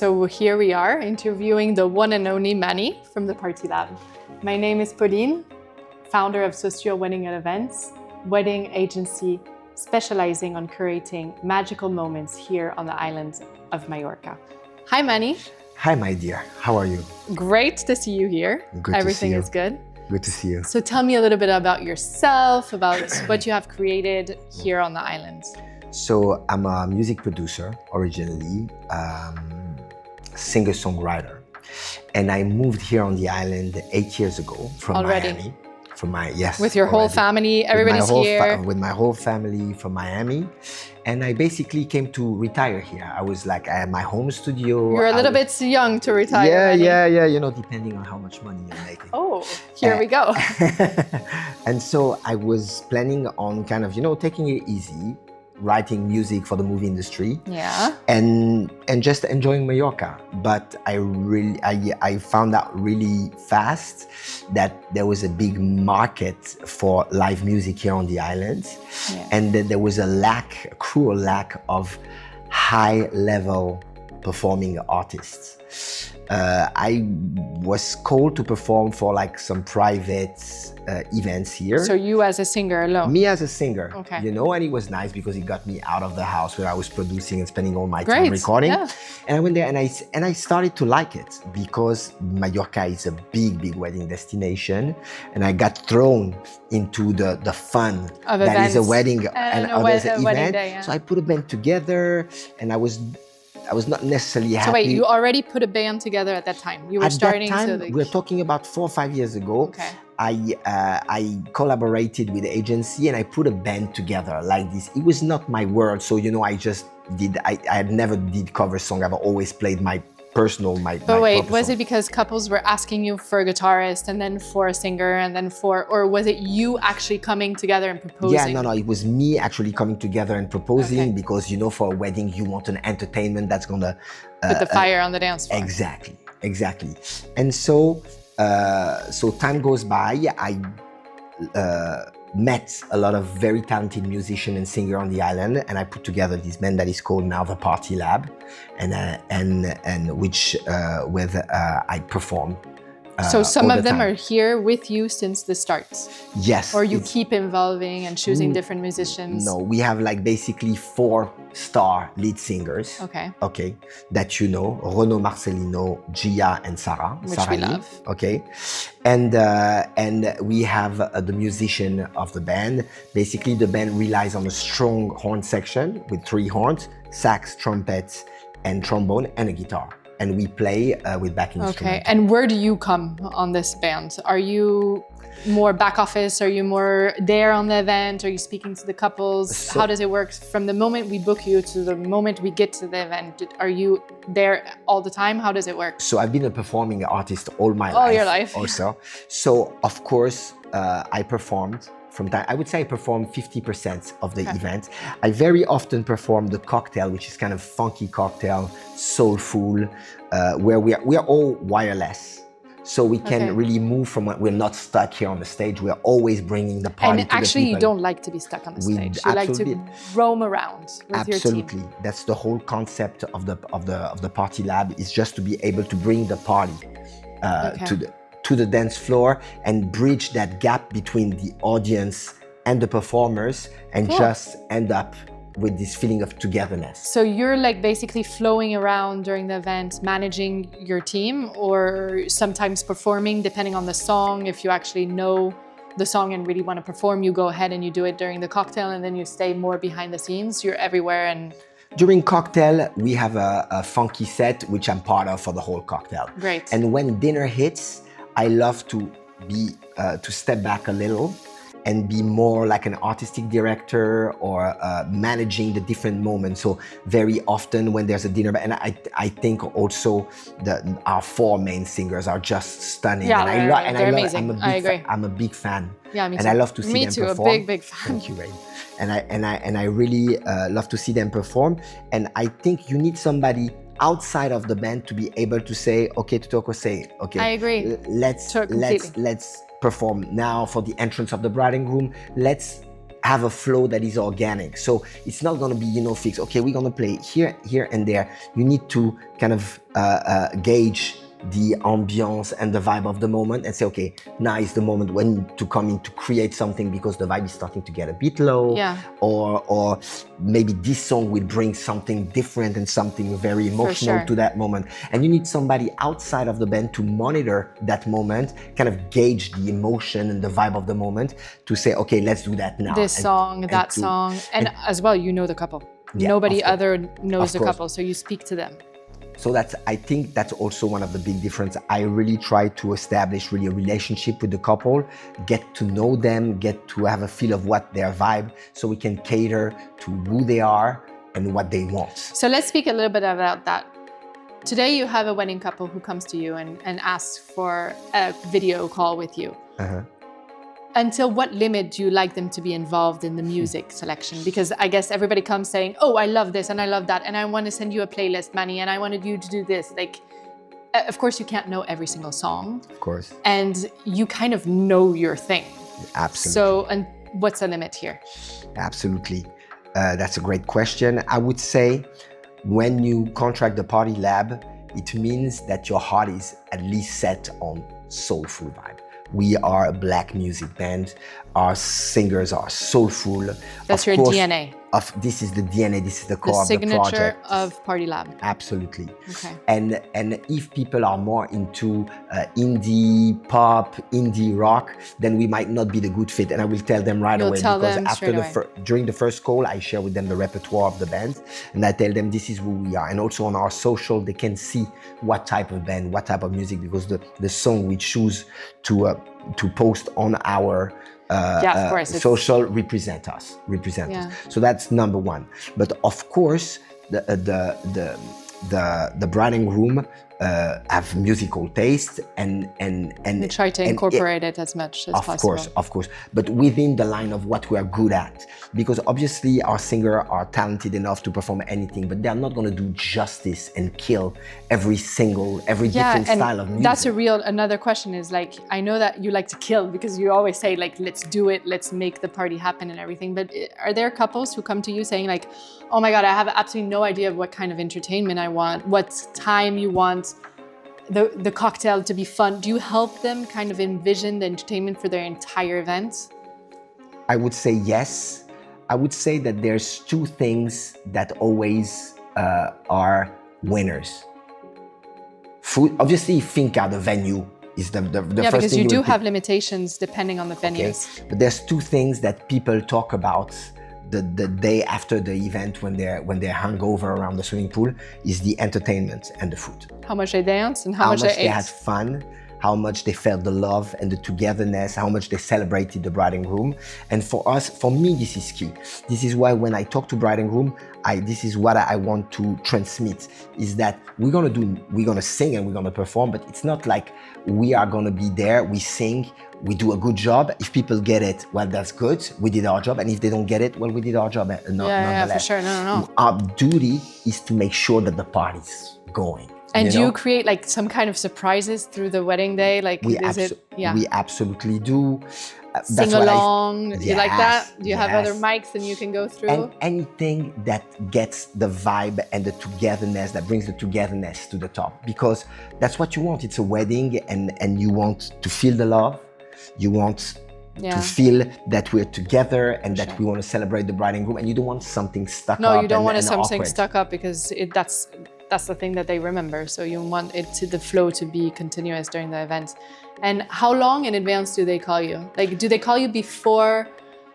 So here we are interviewing the one and only Manny from the Party Lab. My name is Pauline, founder of Saussure Weddings Events, wedding agency specializing on curating magical moments here on the island of Mallorca. Hi, Manny. Hi, my dear. How are you? Great to see you here. Good Everything to see you. is good. Good to see you. So tell me a little bit about yourself, about what you have created here on the island. So I'm a music producer originally, singer-songwriter. And I moved here on the island 8 years ago from Miami. With your whole family, everybody's here. With my whole family from Miami. And I basically came to retire here. I was like, I had my home studio. You're a little bit young to retire. Yeah. You know, depending on how much money you're making. Oh, here we go. And so I was planning on kind of, taking it easy, writing music for the movie industry. Yeah. And just enjoying Mallorca. But I found out really fast that there was a big market for live music here on the island. Yeah. And that there was a cruel lack of high-level performing artists. I was called to perform for like some private events here. So you as a singer alone? Me as a singer, okay. And it was nice because it got me out of the house where I was producing and spending all my time recording. Yeah. And I went there and I started to like it because Mallorca is a big wedding destination, and I got thrown into the fun of that events. Is a wedding and others an event. Day, yeah. So I put a band together, and I was not necessarily happy. So wait, you already put a band together at that time? You were starting that time, we're talking about 4 or 5 years ago. Okay. I collaborated with the agency and I put a band together like this. It was not my world, so I just did. I never did cover song. I've always played my personal, But wait, was song. it because couples were asking you for a guitarist and then for a singer and then or was it you actually coming together and proposing? Yeah, no, it was me actually coming together and proposing because, for a wedding, you want an entertainment that's gonna put the fire on the dance floor. Exactly. And so time goes by. I met a lot of very talented musicians and singers on the island, and I put together this band that is called now the Party Lab, and which I perform. So some of them are here with you since the start? Yes. Or you keep involving and choosing different musicians? No, we have like basically 4 star lead singers. Okay. That Renaud Marcelino, Gia, and Sarah. Which we love. Okay. And we have the musician of the band. Basically, the band relies on a strong horn section with 3 horns, sax, trumpet, and trombone, and a guitar. And we play with backing instruments. And where do you come on this band? Are you more back office? Are you more there on the event? Are you speaking to the couples? How does it work from the moment we book you to the moment we get to the event? Are you there all the time? How does it work? So I've been a performing artist all my life. All your life. Also. So of course, I performed. I would say I perform 50% of the event. I very often perform the cocktail, which is kind of funky cocktail, soulful, where we are all wireless. So we can really move from we're not stuck here on the stage. We're always bringing the party to the people. And actually, you don't like to be stuck on the stage. You like to roam around with your team. Absolutely. That's the whole concept of the Party Lab, is just to be able to bring the party to the dance floor and bridge that gap between the audience and the performers and just end up with this feeling of togetherness. So you're like basically flowing around during the event, managing your team, or sometimes performing depending on the song. If you actually know the song and really want to perform, you go ahead and you do it during the cocktail and then you stay more behind the scenes. You're everywhere. And during cocktail, we have a funky set, which I'm part of for the whole cocktail. Great. And when dinner hits, I love to step back a little and be more like an artistic director or managing the different moments. So very often when there's a dinner, and I think also our 4 main singers are just stunning. Yeah, and they're amazing. I agree. I'm a big fan. Yeah, me too. And I love to see them perform. Me too, a big fan. Thank you, Ray. And I really love to see them perform. And I think you need somebody outside of the band to be able to say, okay, Tutoko, say, okay, I agree. Let's perform now for the entrance of the bride and groom. Let's have a flow that is organic. So it's not going to be, you know, fixed. Okay, we're going to play here, here, and there. You need to kind of gauge the ambiance and the vibe of the moment and say, okay, now is the moment when to come in to create something because the vibe is starting to get a bit low. Yeah. Or maybe this song will bring something different and something very emotional to that moment. And you need somebody outside of the band to monitor that moment, kind of gauge the emotion and the vibe of the moment to say, okay, let's do that now. This song, that song. And as well, you know the couple. Yeah, nobody other knows the couple, so you speak to them. So I think that's also one of the big differences. I really try to establish really a relationship with the couple, get to know them, get to have a feel of what their vibe, so we can cater to who they are and what they want. So let's speak a little bit about that. Today you have a wedding couple who comes to you and asks for a video call with you. Until what limit do you like them to be involved in the music selection? Because I guess everybody comes saying, oh, I love this and I love that and I want to send you a playlist, Manny, and I wanted you to do this. Like, of course you can't know every single song. Of course. And you kind of know your thing. Absolutely. So, and what's the limit here? Absolutely. That's a great question. I would say when you contract the Party Lab, it means that your heart is at least set on soulful vibe. We are a black music band. Our singers are soulful. That's your DNA. This is the DNA, this is the core of the project. The signature of Party Lab. Absolutely. Okay. And if people are more into indie pop, indie rock, then we might not be the good fit. And I will tell them right away, because after during the first call, I share with them the repertoire of the band, and I tell them this is who we are. And also on our social, they can see what type of band, what type of music, because the song we choose to post on our social represent us. So that's number one. But of course, the bride and groom have musical taste and we try to incorporate it as much as possible. Of course, but within the line of what we are good at, because obviously our singers are talented enough to perform anything, but they're not going to do justice and kill every different style of music. That's another question is, like, I know that you like to kill because you always say, like, let's do it, let's make the party happen and everything, but are there couples who come to you saying, like, oh my God, I have absolutely no idea of what kind of entertainment I want, what time you want the cocktail to be fun? Do you help them kind of envision the entertainment for their entire event? I would say yes. I would say that there's two things that always are winners. Food, obviously, Finca, the venue, is the first thing. Yeah, because you do have limitations depending on the venues. Okay. But there's two things that people talk about the day after the event when they're hungover around the swimming pool, is the entertainment and the food. How much they dance and how much they had fun, how much they felt the love and the togetherness, how much they celebrated the bride and groom. And for me, this is key. This is why when I talk to bride and groom, this is what I want to transmit, is that we're gonna sing and we're gonna perform, but it's not like we are gonna be there, we sing, we do a good job. If people get it, well, that's good, we did our job. And if they don't get it, well, we did our job nonetheless. Yeah, for sure, no. Our duty is to make sure that the party's going. And do you create like some kind of surprises through the wedding day? Like, we absolutely do. Sing along, do you like that? Do you have other mics and you can go through? And anything that gets the vibe and the togetherness, that brings the togetherness to the top, because that's what you want. It's a wedding, and you want to feel the love. You want to feel that we're together and that we want to celebrate the bride and groom, and you don't want something stuck up. No, you don't want something stuck up, because that's the thing that they remember. So you want the flow to be continuous during the event. And how long in advance do they call you? Like, do they call you before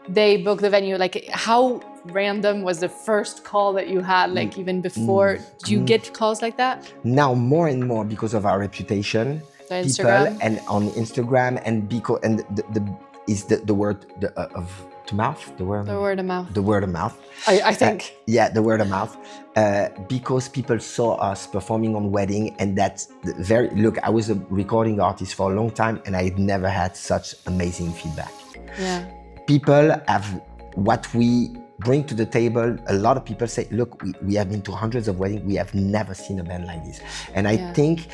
they book the venue? Like, how random was the first call that you had? Like, even before, do you get calls like that? Now more and more, because of our reputation, Instagram? And on Instagram, and because the word of mouth. The word of mouth. I think. The word of mouth. Because people saw us performing on wedding, and that's look, I was a recording artist for a long time, and I had never had such amazing feedback. Yeah. People have what we bring to the table. A lot of people say, look, we have been to hundreds of weddings. We have never seen a band like this. And I think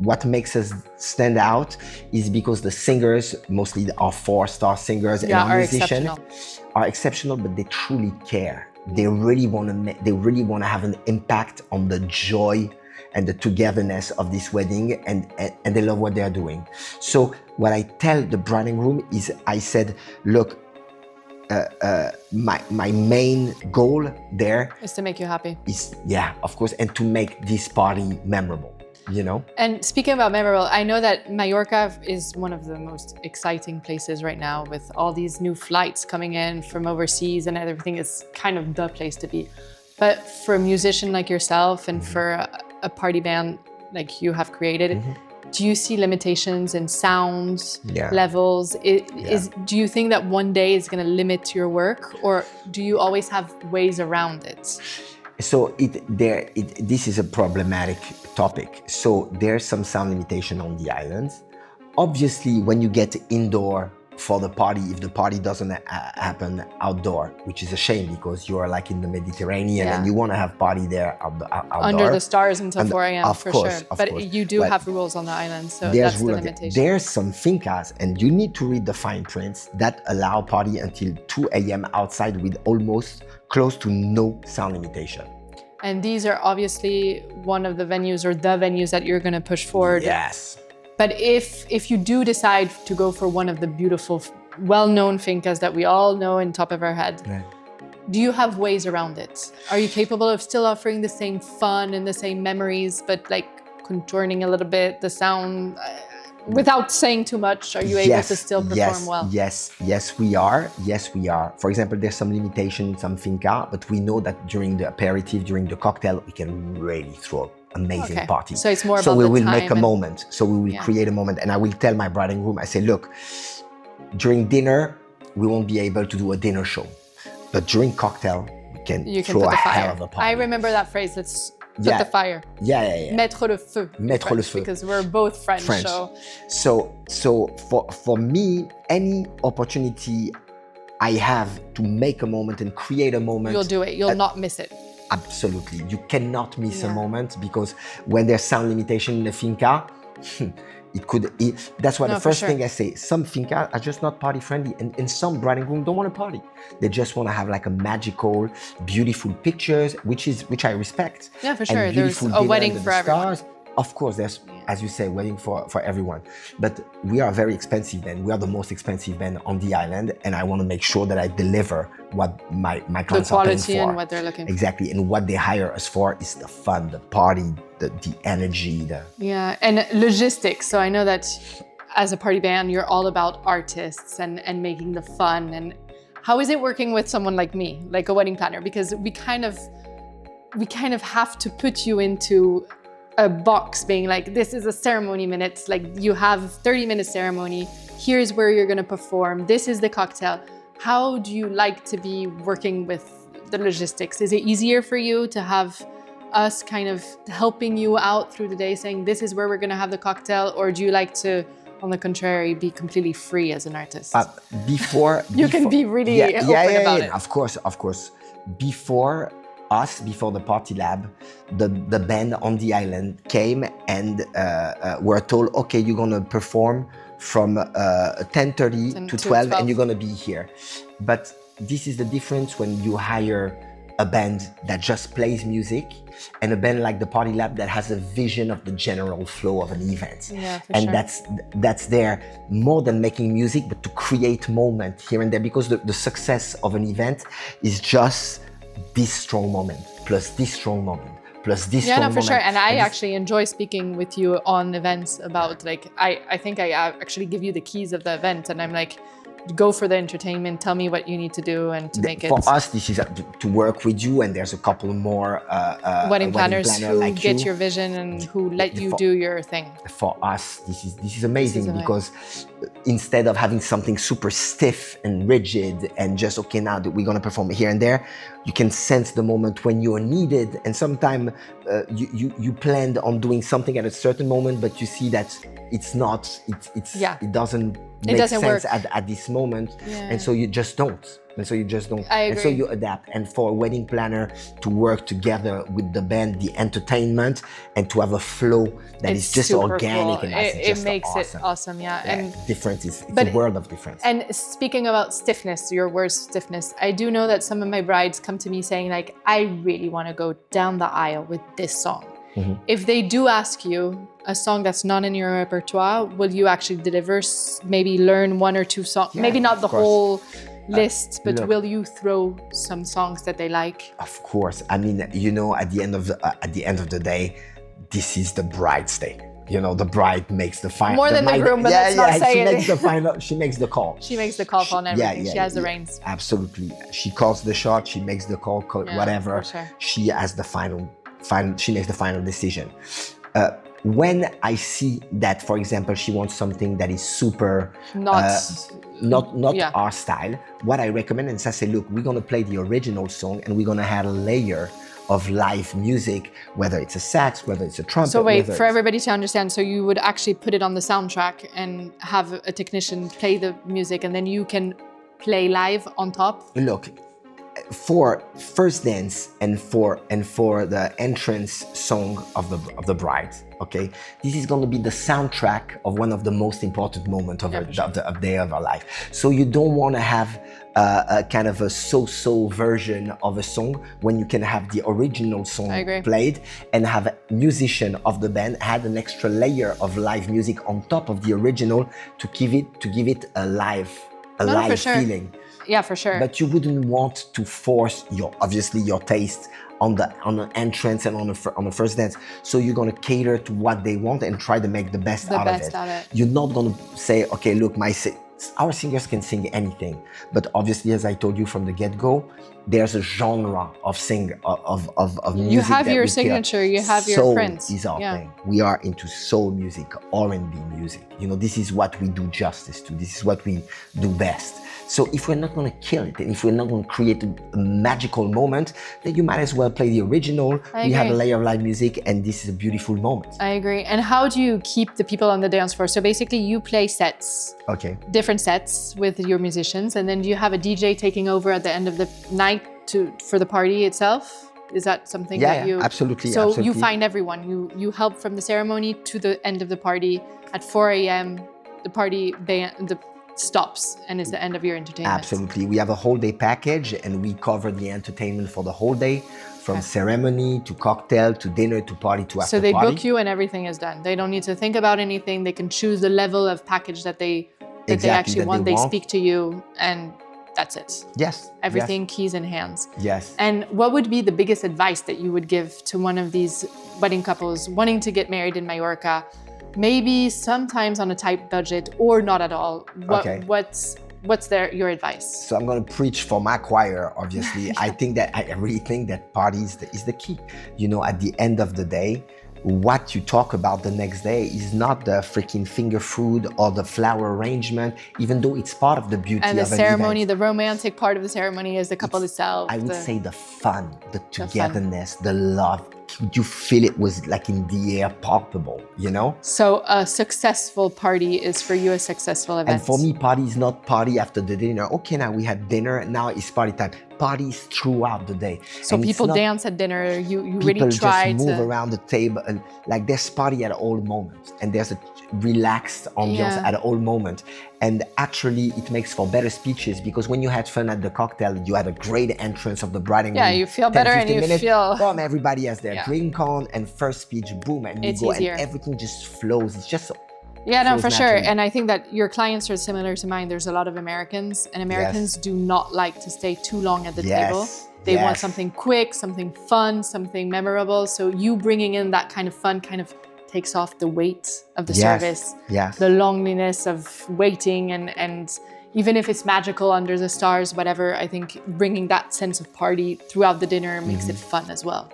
what makes us stand out is because the singers, mostly our 4-star singers and our musicians, are exceptional, but they truly care. They really want to have an impact on the joy and the togetherness of this wedding, and they love what they are doing. So what I tell the bride and groom is, I said, look, my main goal there is to make you happy. Yeah, of course, and to make this party memorable, you know? And speaking about memorable, I know that Mallorca is one of the most exciting places right now with all these new flights coming in from overseas, and everything is kind of the place to be. But for a musician like yourself and for a party band like you have created, do you see limitations in sound levels? Do you think that one day is going to limit your work, or do you always have ways around it? So this is a problematic topic. So there's some sound limitation on the islands. Obviously, when you get indoor for the party, if the party doesn't happen outdoor, which is a shame because you're like in the Mediterranean and you want to have party there outdoor. Under the stars until 4 a.m. for sure. But course. You do have rules on the island, so that's the limitation. There's some fincas, and you need to read the fine prints, that allow party until 2 a.m. outside with almost close to no sound limitation. And these are obviously one of the venues, or the venues, that you're going to push forward. Yes. But if you do decide to go for one of the beautiful, well-known fincas that we all know in top of our head, do you have ways around it? Are you capable of still offering the same fun and the same memories, but like contouring a little bit the sound without saying too much? Are you able to still perform well? Yes, we are. Yes, we are. For example, there's some limitation in some finca, but we know that during the aperitif, during the cocktail, we can really throw amazing party. So it's more about so we the will time make a moment. So we will create a moment, and I will tell my bride and groom, I say, look, during dinner we won't be able to do a dinner show, but during cocktail we can throw a hell of a party. I remember that phrase. Let's put the fire. Mettre le feu. Mettre le feu. Because we're both French. So for me, any opportunity I have to make a moment and create a moment, you'll do it. You'll not miss it. Absolutely. You cannot miss a moment, because when there's sound limitation in the finca, that's why the first thing I say, some finca are just not party friendly, and some bride and groom don't want to party. They just want to have like a magical, beautiful pictures, which I respect. Yeah, for sure. There's a wedding for everyone. Of course, there's, as you say, wedding for everyone. But we are a very expensive band. We are the most expensive band on the island, and I want to make sure that I deliver what my clients are paying for. The quality and what they're looking for. Exactly, and what they hire us for is the fun, the party, the energy. Yeah, and logistics. So I know that as a party band, you're all about artists and making the fun. And how is it working with someone like me, like a wedding planner? Because we kind of have to put you into a box, being like, this is a ceremony minutes, like you have 30-minute ceremony, here's where you're going to perform, this is the cocktail. How do you like to be working with the logistics? Is it easier for you to have us kind of helping you out through the day, saying this is where we're going to have the cocktail, or do you like to, on the contrary, be completely free as an artist? Before you can be really open about it. Of course. Before the Party Lab, the band on the island came and were told, okay, you're gonna perform from 10:30 to 12 and you're gonna be here. But this is the difference when you hire a band that just plays music and a band like the Party Lab that has a vision of the general flow of an event. Yeah, for and sure. that's there more than making music, but to create moment here and there, because the success of an event is just this strong moment plus this strong moment plus this strong moment. Yeah, no, for sure. And I actually enjoy speaking with you on events about, like, I think I actually give you the keys of the event, and I'm like, go for the entertainment, tell me what you need to do and to make it. For us, this is to work with you, and there's a couple more wedding planners who like get your vision and who let you do your thing. For us, this is amazing, because instead of having something super stiff and rigid and just, okay, now we're gonna perform here and there, you can sense the moment when you're needed. And sometimes you planned on doing something at a certain moment, but you see that it's not, it doesn't make sense work at this moment, and so you just don't. And so you just don't, I and so agree. you adapt. And for a wedding planner to work together with the band, the entertainment, and to have a flow that is just super organic, cool. and that's It just makes awesome. it awesome, yeah. Yeah, And difference is, it's but a world of difference. And speaking about stiffness, your word stiffness, I do know that some of my brides come to me saying like, I really want to go down the aisle with this song. If they do ask you a song that's not in your repertoire, will you actually deliver, maybe learn one or two songs? Yeah, Maybe not the of course. whole list, but look. will you throw some songs that they like? Of course. I mean, you know, at the end of the day, this is the bride's day. You know, the bride makes the final. More than the groom, but let's not say she it. makes the final. She makes the call. She makes the call on everything. She has the reins. Absolutely. She calls the shot. She makes the call. Whatever. For sure. She has the final. She makes the final decision. When I see that, for example, she wants something that is super not Yeah. our style, what I recommend is I say, look, we're gonna play the original song and we're gonna add a layer of live music, whether it's a sax, whether it's a trumpet. So wait, for everybody to understand, so you would actually put it on the soundtrack and have a technician play the music, and then you can play live on top? Look, for first dance and for the entrance song of the bride, okay, this is going to be the soundtrack of one of the most important moments of the day of our life. So you don't want to have a kind of a so-so version of a song when you can have the original song played and have a musician of the band add an extra layer of live music on top of the original to give it a live feeling. Yeah, for sure. But you wouldn't want to force obviously your taste on the entrance and on the first dance. So you're gonna cater to what they want and try to make the best out of it. You're not gonna say, okay, look, our singers can sing anything, but obviously, as I told you from the get-go, there's a genre of music. You have your signature. You have your prints. Soul is our thing. We are into soul music, R&B music. You know, this is what we do justice to. This is what we do best. So if we're not going to kill it, and if we're not going to create a magical moment, then you might as well play the original. We have a layer of live music, and this is a beautiful moment. I agree. And how do you keep the people on the dance floor? So basically, you play sets. Okay. Different sets with your musicians, and then do you have a DJ taking over at the end of the night for the party itself? Is that something that you... Yeah, absolutely. So you find everyone. You help from the ceremony to the end of the party. At 4 a.m., the party stops and it's the end of your entertainment. Absolutely. We have a whole day package and we cover the entertainment for the whole day, from ceremony to cocktail to dinner to party to after party. So they book you and everything is done. They don't need to think about anything. They can choose the level of package that they actually want. They speak to you and that's it. Yes. Everything keys in hands. Yes. And what would be the biggest advice that you would give to one of these wedding couples wanting to get married in Mallorca? Maybe sometimes on a tight budget or not at all. What's your advice? So I'm going to preach for my choir, obviously. I really think that party is the key. You know, at the end of the day, what you talk about the next day is not the freaking finger food or the flower arrangement, even though it's part of the beauty of an event. And the ceremony, the romantic part of the ceremony is the couple itself. I would say the fun, the togetherness, the love. You feel it was like in the air, palpable, you know? So a successful party is for you a successful event. And for me, party is not party after the dinner. Okay, now we had dinner, now it's party time. Parties throughout the day. So and people dance at dinner, you really try to... People just move around the table and like there's party at all moments and there's a relaxed ambiance at all moments. And actually it makes for better speeches because when you had fun at the cocktail, you had a great entrance of the bride and groom. Yeah, you feel better and you feel... Boom, everybody has their drink on and first speech, boom, and you go and everything just flows. It's just... Yeah, no, for sure. And I think that your clients are similar to mine. There's a lot of Americans and Americans do not like to stay too long at the table. They want something quick, something fun, something memorable. So you bringing in that kind of fun kind of takes off the weight of the service, the loneliness of waiting and even if it's magical under the stars, whatever, I think bringing that sense of party throughout the dinner makes it fun as well.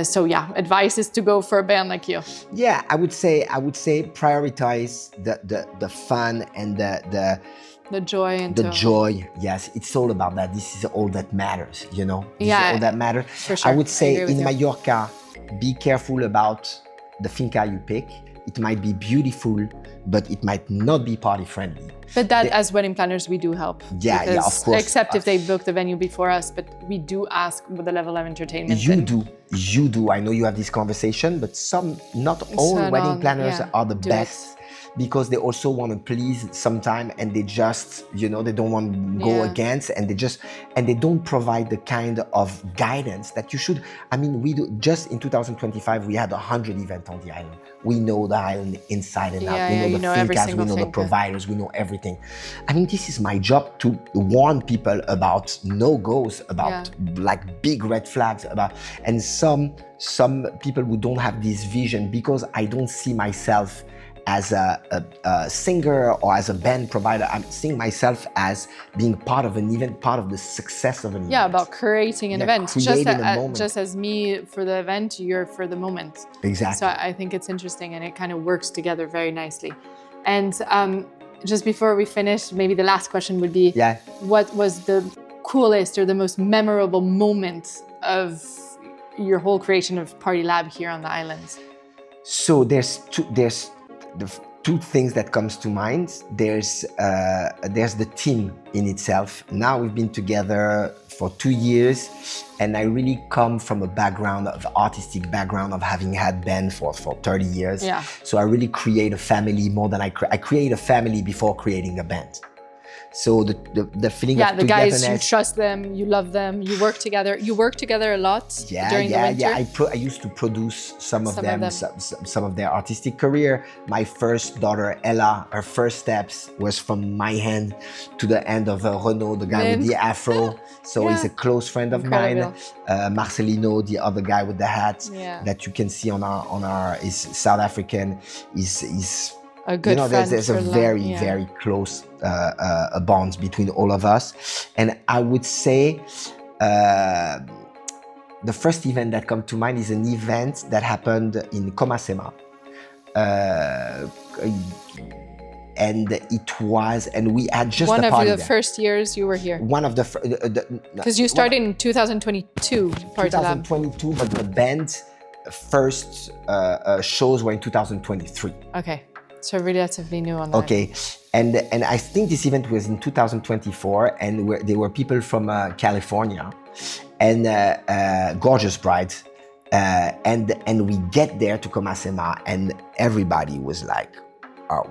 So yeah, advice is to go for a band like you. Yeah, I would say prioritize the fun and the joy and the joy. Yes, it's all about that. This is all that matters, you know. This is all that matters. For sure. I would say in Mallorca, be careful about the finca you pick. It might be beautiful, but it might not be party friendly. But that, as wedding planners, we do help. Yeah, yeah, of course. Except if they book the venue before us, but we do ask what the level of entertainment. You do. I know you have this conversation, but not all wedding planners are the best, because they also want to please sometime, and they just, they don't want to go against, and they don't provide the kind of guidance that you should. I mean, we do. Just in 2025, we had 100 events on the island. We know the island inside and out. We know the thinkers, we know the providers, we know everything. I mean, this is my job to warn people about no-goes, about like big red flags, and some people who don't have this vision, because I don't see myself as a singer or as a band provider. I'm seeing myself as being part of an event, part of the success of an event. Yeah, about creating an event. Moment. Just as me for the event, you're for the moment. Exactly. So I think it's interesting, and it kind of works together very nicely. And just before we finish, maybe the last question would be, what was the coolest or the most memorable moment of your whole creation of Party Lab here on the islands? So there's the two things that comes to mind. There's the team in itself. Now we've been together for 2 years, and I really come from a artistic background of having had band for 30 years. Yeah. So I really create a family more than I create a family before creating a band. So the feeling of togetherness. Yeah, the guys, you trust them, you love them, you work together. You work together a lot during the winter. Yeah, I used to produce some of their artistic career. My first daughter, Ella, her first steps was from my hand to the hand of Renaud, the guy with the afro. So he's a close friend of mine. Marcelino, the other guy with the hat that you can see on our is South African. Is a good friend. There's a very close bond between all of us. And I would say the first event that comes to mind is an event that happened in Komasema. And we had just one a party of the first years you were here. One of the because you started in 2022, Party Lab. 2022, but the band's first shows were in 2023. Okay. So relatively new on that. Okay, and I think this event was in 2024, and there were people from California, and gorgeous brides, and we get there to Komasema, and everybody was like,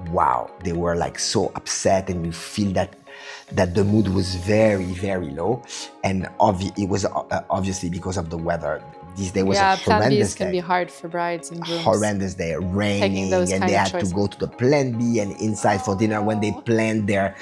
wow, they were like so upset, and we feel that the mood was very low, and it was obviously because of the weather. This day was a horrendous day. Can be hard for brides and grooms. Horrendous day, raining, and they had to go to the plan B and inside for dinner when they planned their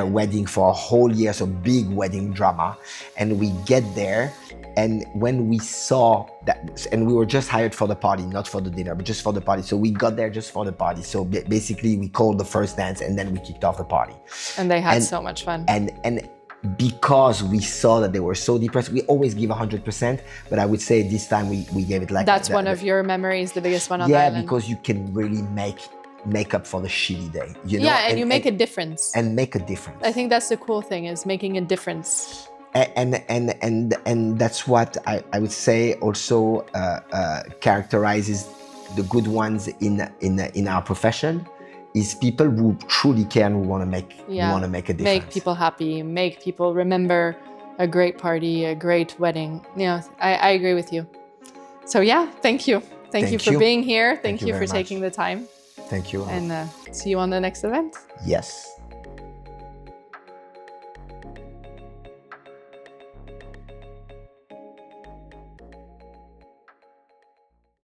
wedding for a whole year, so big wedding drama. And we get there, and when we saw that, and we were just hired for the party, not for the dinner, but just for the party. So we got there just for the party. So basically we called the first dance, and then we kicked off the party. And they had so much fun. And because we saw that they were so depressed, we always give 100%, but I would say this time we gave it like... That's one of your memories, the biggest one on the island. Yeah, because you can really make up for the shitty day, Yeah, and you make a difference. And make a difference. I think that's the cool thing, is making a difference. And that's what I would say also characterizes the good ones in our profession. Is people who truly care and who want to make a difference. Make people happy, make people remember a great party, a great wedding. I agree with you. So thank you. Thank you for being here. Thank you for taking the time. Thank you. And see you on the next event. Yes.